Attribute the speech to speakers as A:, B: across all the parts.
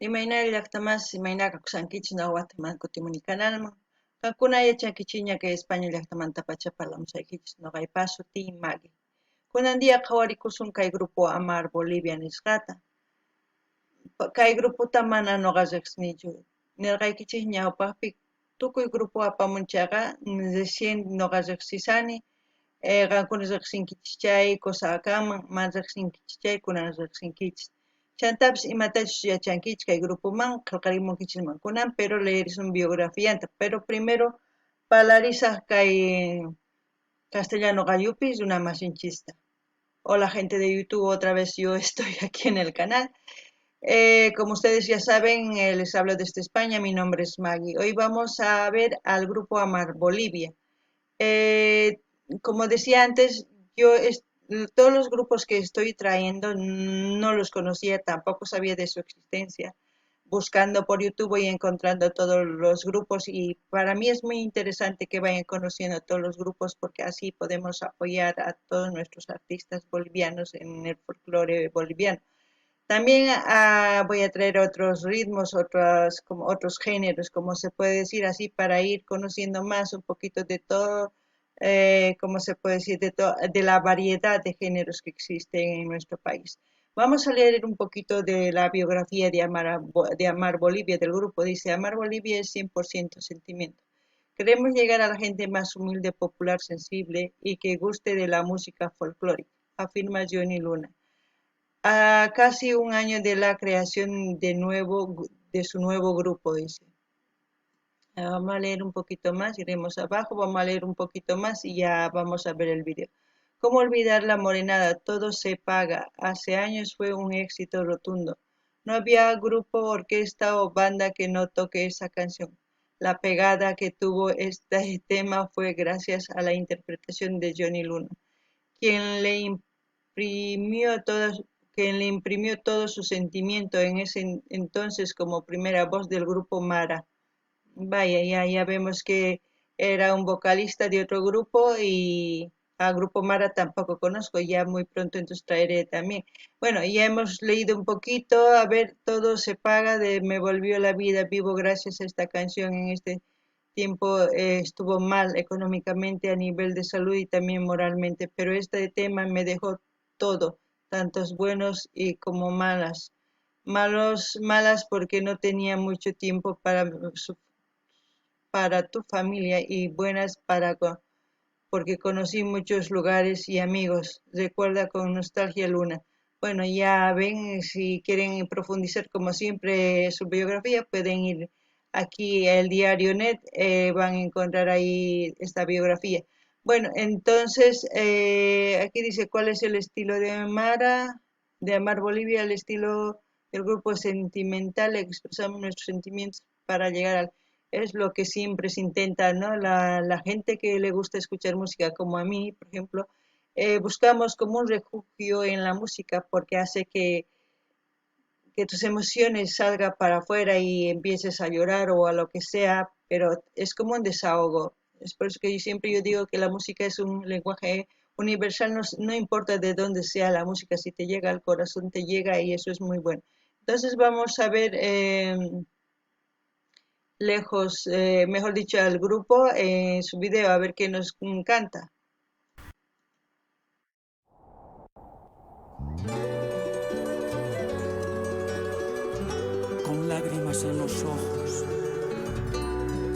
A: Imaynari llaqtamas imaynaka kusankichis Guatemala kutimunikanalman. Kankuna yachankichiña que España llaqtamanta pacha parlamusaykichis noqaypas sutii Maggie. Kunan día qhawarikusun kay grupo Amar Bolivia nisqata. Kay grupota mana noqa riqsinichu. Nirqaykichis ñawpaqpi tukuy grupo apamunchaqa recién noqa riqsisani. Qankuna riqsinkichis chay kusaqaman, mana riqsinkichis chay kunan riqsinkichis. Chantapis imatachus yachankichis kay grupoman qillqarimunkichisman kunan pero leerisun biografianta, pero primero parlarisaq kay castellano qayupi runa masinchista. Hola gente de YouTube, otra vez yo estoy aquí en el canal. Como ustedes ya saben, les hablo desde España, mi nombre es Maggie. Hoy vamos a ver al grupo Amar Bolivia. Como decía antes, todos los grupos que estoy trayendo no los conocía, tampoco sabía de su existencia. Buscando por YouTube voy encontrando todos los grupos y para mí es muy interesante que vayan conociendo todos los grupos porque así podemos apoyar a todos nuestros artistas bolivianos en el folclore boliviano. También voy a traer otros ritmos, otros géneros, como se puede decir así, para ir conociendo más un poquito de todo, como se puede decir, de la variedad de géneros que existen en nuestro país. Vamos a leer un poquito de la biografía de Amar Bolivia, del grupo. Dice, Amar Bolivia es 100% sentimiento. Queremos llegar a la gente más humilde, popular, sensible y que guste de la música folclórica, afirma Johnny Luna. A casi un año de la creación de su nuevo grupo, dice. Vamos a leer un poquito más, iremos abajo, vamos a leer un poquito más y ya vamos a ver el video. ¿Cómo olvidar la morenada? Todo se paga. Hace años fue un éxito rotundo. No había grupo, orquesta o banda que no toque esa canción. La pegada que tuvo este tema fue gracias a la interpretación de Johnny Luna, quien le imprimió todo su sentimiento en ese entonces como primera voz del grupo Mara. Vaya, ya vemos que era un vocalista de otro grupo y a Grupo Mara tampoco conozco, ya muy pronto entonces traeré también. Bueno, ya hemos leído un poquito, a ver, todo se paga de Me volvió la vida vivo gracias a esta canción en este tiempo estuvo mal económicamente a nivel de salud y también moralmente, pero este tema me dejó todo, tantos buenos y como malas. Malas porque no tenía mucho tiempo para tu familia y buenas porque conocí muchos lugares y amigos. Recuerda con nostalgia Luna. Bueno, ya ven, si quieren profundizar como siempre su biografía, pueden ir aquí al diario Net, van a encontrar ahí esta biografía. Bueno, entonces aquí dice cuál es el estilo de Amar Bolivia, el estilo del grupo sentimental, expresamos nuestros sentimientos para llegar al es lo que siempre se intenta, ¿no? La gente que le gusta escuchar música, como a mí, por ejemplo, buscamos como un refugio en la música porque hace que tus emociones salgan para afuera y empieces a llorar o a lo que sea, pero es como un desahogo. Es por eso que yo digo que la música es un lenguaje universal, no importa de dónde sea la música, si te llega al corazón, te llega y eso es muy bueno. Entonces vamos a ver mejor dicho, al grupo en su video, a ver qué nos canta.
B: Con lágrimas en los ojos,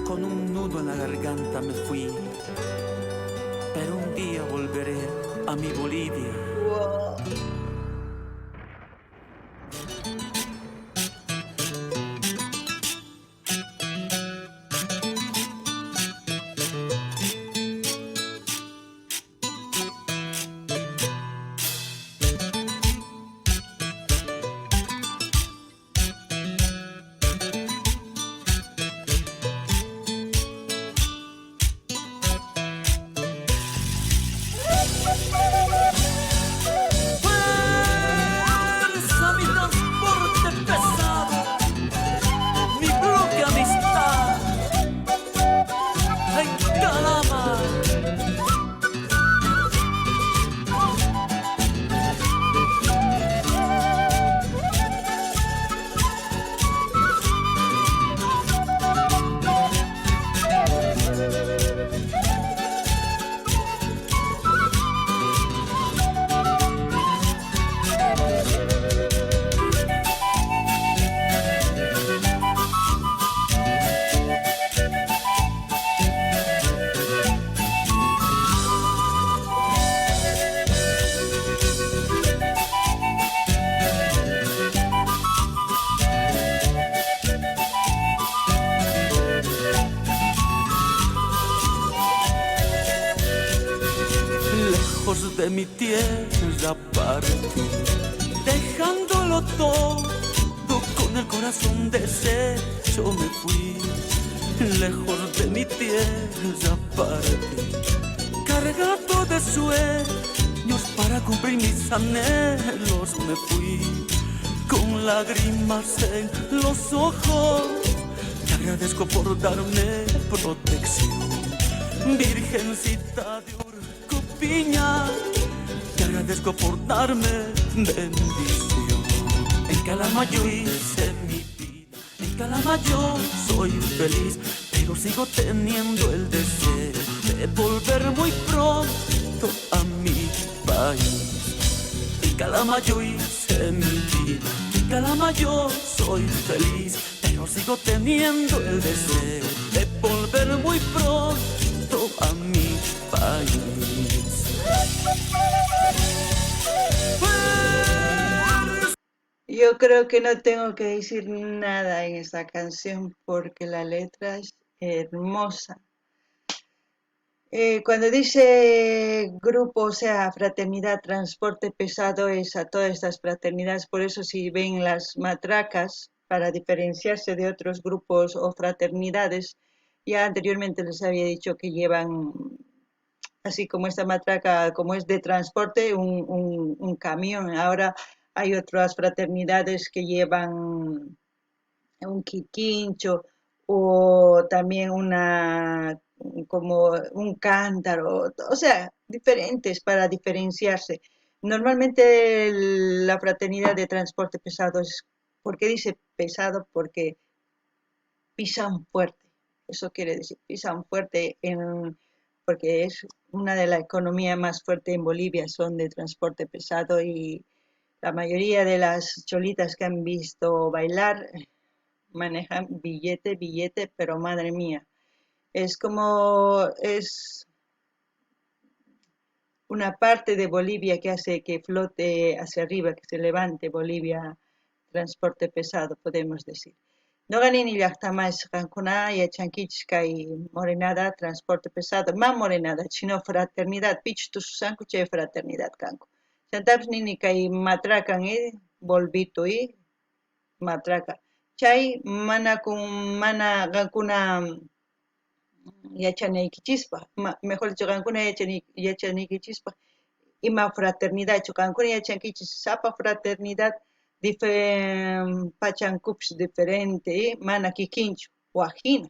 B: con un nudo en la garganta me fui, pero un día volveré a mi Bolivia.
A: Wow.
B: de mi tierra partí, dejándolo todo, con el corazón deshecho me fui. Lejos de mi tierra partí, cargado de sueños para cumplir mis anhelos me fui. Con lágrimas en los ojos, te agradezco por darme protección. Virgencita de Urcupiña, te agradezco por darme bendición. En Calama yo hice mi vida, en Calama yo soy feliz, pero sigo teniendo el deseo de volver muy pronto a mi país. En Calama yo hice mi vida, en Calama yo soy feliz, pero sigo teniendo el deseo de volver muy pronto a mi país.
A: Yo creo que no tengo que decir nada en esta canción porque la letra es hermosa. Cuando dice grupo, o sea, fraternidad, transporte pesado, es a todas estas fraternidades. Por eso si ven las matracas, para diferenciarse de otros grupos o fraternidades, ya anteriormente les había dicho que llevan, así como esta matraca, como es de transporte, un camión. Ahora hay otras fraternidades que llevan un quiquincho o también como un cántaro, o sea, diferentes para diferenciarse. Normalmente la fraternidad de transporte pesado es, ¿por qué dice pesado? Porque pisan fuerte, eso quiere decir, pisan fuerte porque es una de las economías más fuertes en Bolivia, son de transporte pesado y la mayoría de las cholitas que han visto bailar manejan billete, pero madre mía, es una parte de Bolivia que hace que flote hacia arriba, que se levante Bolivia, transporte pesado, podemos decir. No ganin y hasta más Cancuna y Chanquichca y Morenada, transporte pesado, más Morenada, chino fraternidad, pich tu sancuche fraternidad canco. Santaps nini y matracan volvito y matraca. Chay mana gankuna yachanaykichikpa, mejor dicho, qankuna yachanaykichikpa, ima fraternidad, qankuna yachankichis sapa fraternidad, pachankupish diferente, mana kikinchu, wajina.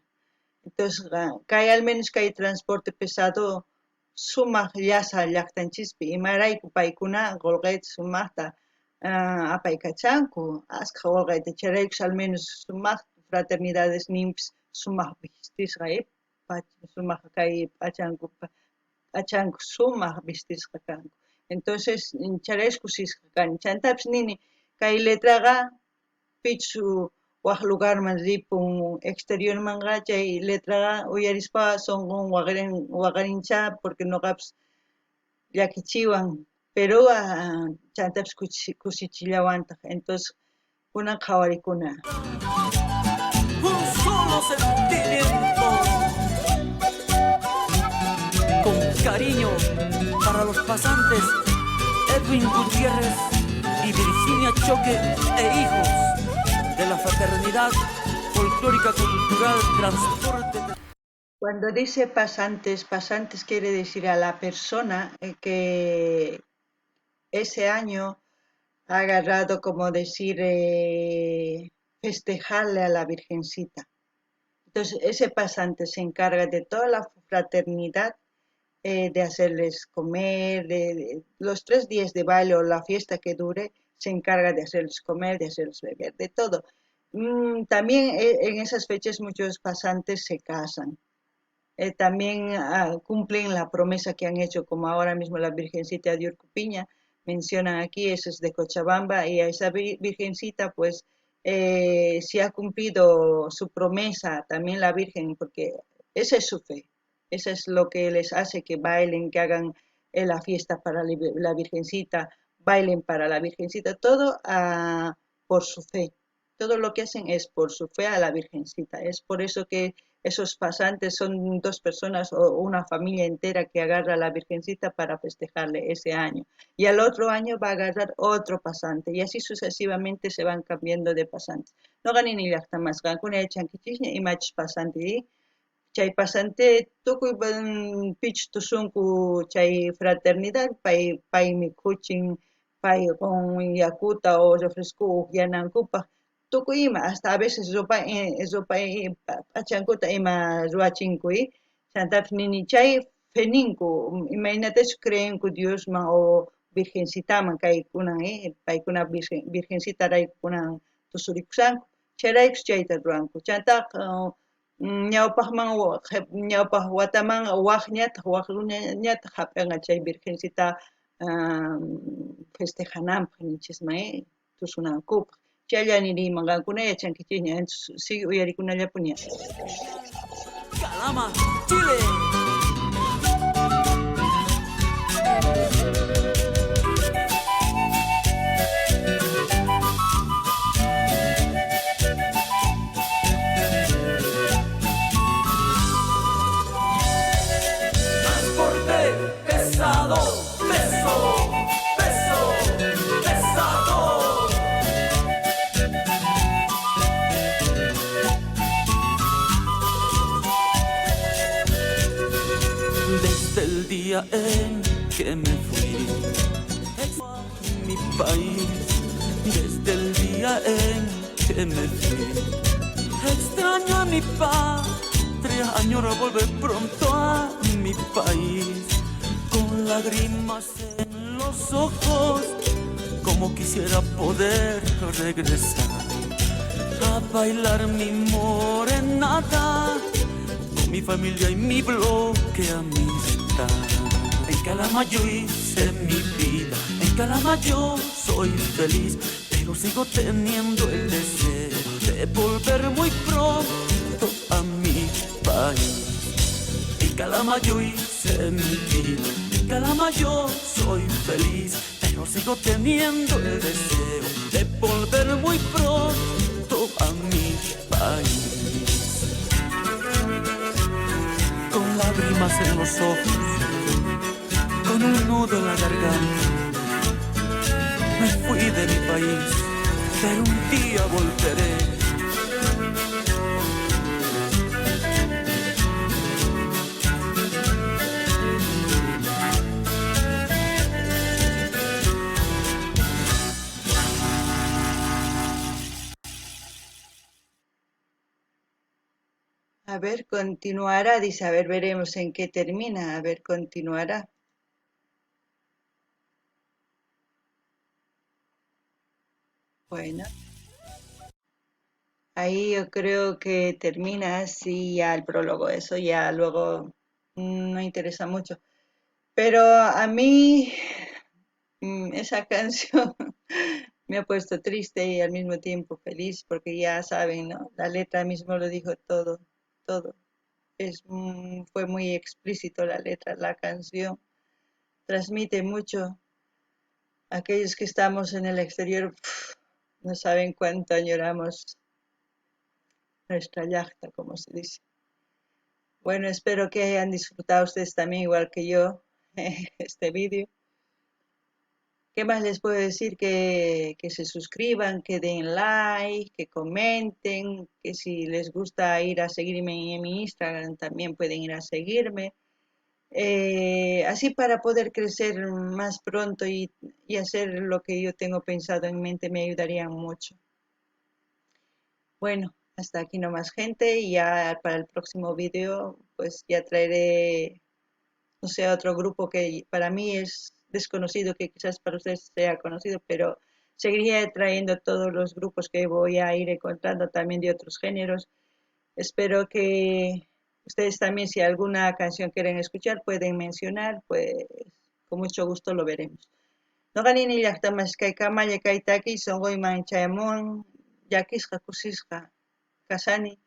A: Entonces, kay al menos kay transporte pesado, sumaq llasa llaqtanchispi, imarayku paykuna qolqayta sumaqta apaykachanku, asqa qolqayta charaykush al menos sumaq fraternidades nimpis sumaq vistisqa sumaq kay pachanku sumaq vistisqa kanku. Entonces, charaykusisqa kani. Chantapis nini, kay letraqa pichu waq lugarman ripun exterior manga chay letraqa uyarispa sonqon waqarincha porque noqapis llakichiwan pero chantapis kusichillawantaq. Entonces, kunan qhawarikuna.
B: Un solo sentimiento, con cariño para los pasantes Edwin Gutiérrez y Virginia Choque e hijos de la Fraternidad Folclórica Cultural Transporte.
A: Cuando dice pasantes, pasantes quiere decir a la persona que ese año ha agarrado, como decir, festejarle a la Virgencita. Entonces, ese pasante se encarga de toda la fraternidad, de hacerles comer, de los 3 días de baile o la fiesta que dure, se encarga de hacerles comer, de hacerles beber, de todo. También en esas fechas muchos pasantes se casan. También cumplen la promesa que han hecho, como ahora mismo la Virgencita de Urcupiña, mencionan aquí, eso es de Cochabamba, y a esa Virgencita pues si ha cumplido su promesa, también la Virgen, porque esa es su fe, eso es lo que les hace que bailen, que hagan la fiesta para la Virgencita, bailen para la Virgencita, todo por su fe. Todo lo que hacen es por su fe a la Virgencita. Es por eso que esos pasantes son dos personas o una familia entera que agarra a la Virgencita para festejarle ese año. Y al otro año va a agarrar otro pasante y así sucesivamente se van cambiando de pasantes. No ganin ni hasta más, gankuna chanquichis y machos pasante. Chay pasante tukuy pich tusunku chay fraternidad pay mikuchin pay con yakuta o refresco yanankupa tukuy ima hasta a veces sopa pachankuta ima ruachinkuy chantapis nini chay feninku imaynatas creenku Diosman o Virgencitaman kaykunan paykuna Virgencita raykunan tusurikushanku chayraykus chayta ruranku chantaq ñawpaqman ñawpaq wataman waq runañataq hap'inqa chay Virgencita festejananpaq ninchisman tusunankupaq chayllaña rimaqankuna yachankichikña antes sigue uyarikunallapuña.
B: Calama, Chile. El día en que me fui a mi país, desde el día en que me fui, extraño a mi patria, añoro volver pronto a mi país, con lágrimas en los ojos, como quisiera poder regresar a bailar mi morenada, con mi familia y mi bloque amistad. En Calama yo hice mi vida, en Calama yo soy feliz, pero sigo teniendo el deseo de volver muy pronto a mi país. En Calama yo hice mi vida, en Calama yo soy feliz, pero sigo teniendo el deseo de volver muy pronto a mi país. Con lágrimas en los ojos, con un nudo en la garganta, me fui de mi país, pero un día volveré.
A: A ver, continuará, dice, a ver, veremos en qué termina, a ver, continuará. Bueno, ahí yo creo que termina así ya el prólogo, eso ya luego no interesa mucho. Pero a mí esa canción me ha puesto triste y al mismo tiempo feliz porque ya saben, ¿no? La letra mismo lo dijo todo, todo. Fue muy explícito la letra, la canción transmite mucho. Aquellos que estamos en el exterior no saben cuánto añoramos nuestra yachta, como se dice. Bueno, espero que hayan disfrutado ustedes también, igual que yo, este vídeo. ¿Qué más les puedo decir? Que se suscriban, que den like, que comenten, que si les gusta ir a seguirme en mi Instagram, también pueden ir a seguirme. Así para poder crecer más pronto y hacer lo que yo tengo pensado en mente me ayudarían mucho. Bueno, hasta aquí nomás, gente, y ya para el próximo video pues ya traeré, no sé, otro grupo que para mí es desconocido, que quizás para ustedes sea conocido, pero seguiría trayendo todos los grupos que voy a ir encontrando también de otros géneros. Espero que ustedes también, si alguna canción quieren escuchar, pueden mencionar, pues con mucho gusto lo veremos. No ganin ni llaqtamas kay kamalla kaytaki songoyman chayamon llakisqa kusisqa kasani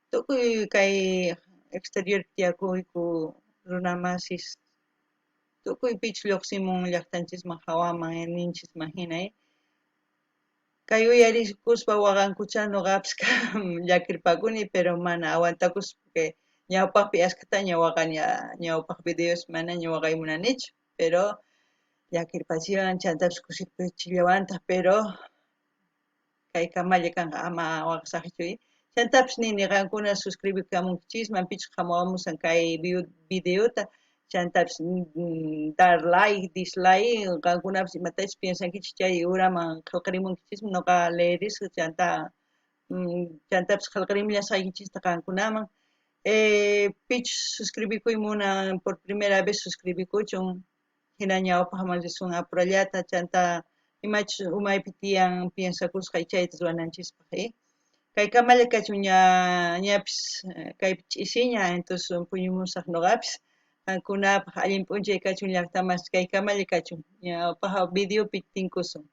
A: tukuy kay exterior tiyakuyku runamasis tukuy pich lluqsimun llaqtanchisman hawaman ninchisman hinay kay uyarikuspa waqankucha nuqapis llakirpakuni, pero mana aguantakus porque ñawpaqpi askata ñawaqaña ñawpaq videos mana ñawaqaymunanichu, pero llakirpachiwan chantapis kusipachillawantaq, pero kay kamalla kanqa ama waqasaqchuy. Chantapis nini qankuna suscribikamunkichis manpichaq hamuwamusan kay videota, chantapis dar like, dislike, qankunapas imatachis piensankichis chay uraman qillqarimunkichismi nuqa leerisqa chanta chantapis qillqarimullasqaykichista qankunaman. Pichus suscribikuy munan por primera vez suscribikuchun, hina ñawpaqman risun apurallata chanta imachus umaypi tiyan piensakusqa chaytas ruwananchispaq, kay kamalla kachun ñapis kaypi ch'isiña, entonces puñumusaq nuqapis qankunapaq allin p'unchay kachun llaqtamas kay kamalla kachun ñawpaq videopi tinkusun.